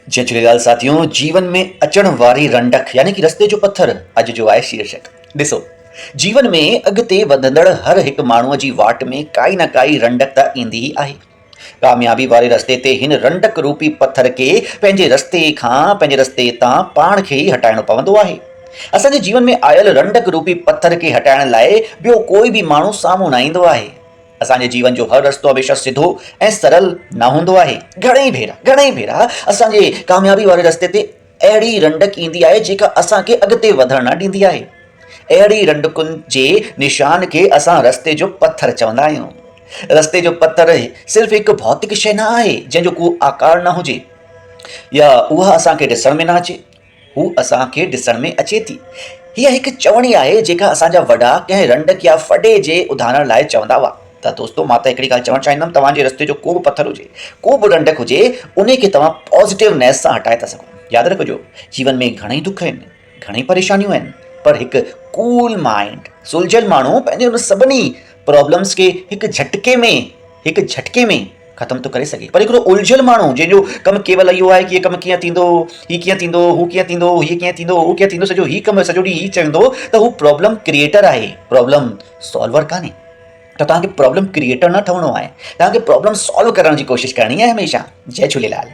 जय झूलेलाल साथियों। जीवन में अचण वारी रंडक यानी कि रस्ते जो पत्थर अॼु जो आहे शीर्षक। ॾिसो, जीवन में अॻिते वधंदड़ हर हिकु माण्हूअ जी वाट में काई न काई रंडक त ईंदी ई आहे। कामयाबी वारे रस्ते ते हिन रंडक रूपी पत्थर खे पंहिंजे रस्ते तां पाण खे ई हटाइणो पवंदो आहे। असांजे जीवन में आयल रंडक रूपी पत्थर खे हटाइण लाइ ॿियो कोई बि माण्हू साम्हूं न ईंदो आहे। असांजे जीवन जो हर रस्तो हमेशह सिधो ऐं सरल न हूंदो आहे। घणेई भेरा असांजे कामयाबी वारे रस्ते ते अहिड़ी रंडक ईंदी आहे जेका असांखे अॻिते वधण न ॾींदी आहे। अहिड़ी रंडकुनि जे निशान खे असां रस्ते जो पत्थर चवंदा आहियूं। रस्ते जो पत्थर सिर्फ़ु हिकु भौतिक शइ न आहे जंहिंजो को आकार न हुजे या उहा असांखे ॾिसण में न अचे, हू असांखे ॾिसण में अचे थी। हीअ हिकु चवणी आहे जेका असांजा वॾा कंहिं रंडक या फॾे जे उदाहरण लाइ चवंदा हुआ। त दोस्तो, मां त हिकिड़ी ॻाल्हि चवणु चाहींदुमि, तव्हांजे रस्ते जो को बि पत्थर हुजे, को बि रंडक हुजे, उन खे तव्हां पॉज़िटिवनेस सां हटाए था सघो। यादि रखिजो, जीवन में घणेई दुख आहिनि, घणेई परेशानियूं आहिनि, पर हिकु कूल माइंड, सुलझियल माण्हू पंहिंजे उन सभिनी प्रॉब्लम्स खे हिकु झटके में ख़तमु थो करे सघे। पर हिकिड़ो उलझियल माण्हू जंहिंजो कमु केवल इहो आहे कि हीअ कमु कीअं थींदो, हीअ कीअं थींदो, हू कीअं थींदो, हीअ कीअं थींदो, हू कीअं थींदो, सॼो ॾींहुं हीअ चवंदो, त हू प्रॉब्लम क्रिएटर आहे, प्रॉब्लम सॉल्वर कान्हे। त तव्हांखे प्रॉब्लम क्रिएटर न ठहिणो आहे, तव्हांखे प्रॉब्लम सॉल्व करण जी कोशिशि करणी आहे हमेशह। जय झूलेलाल।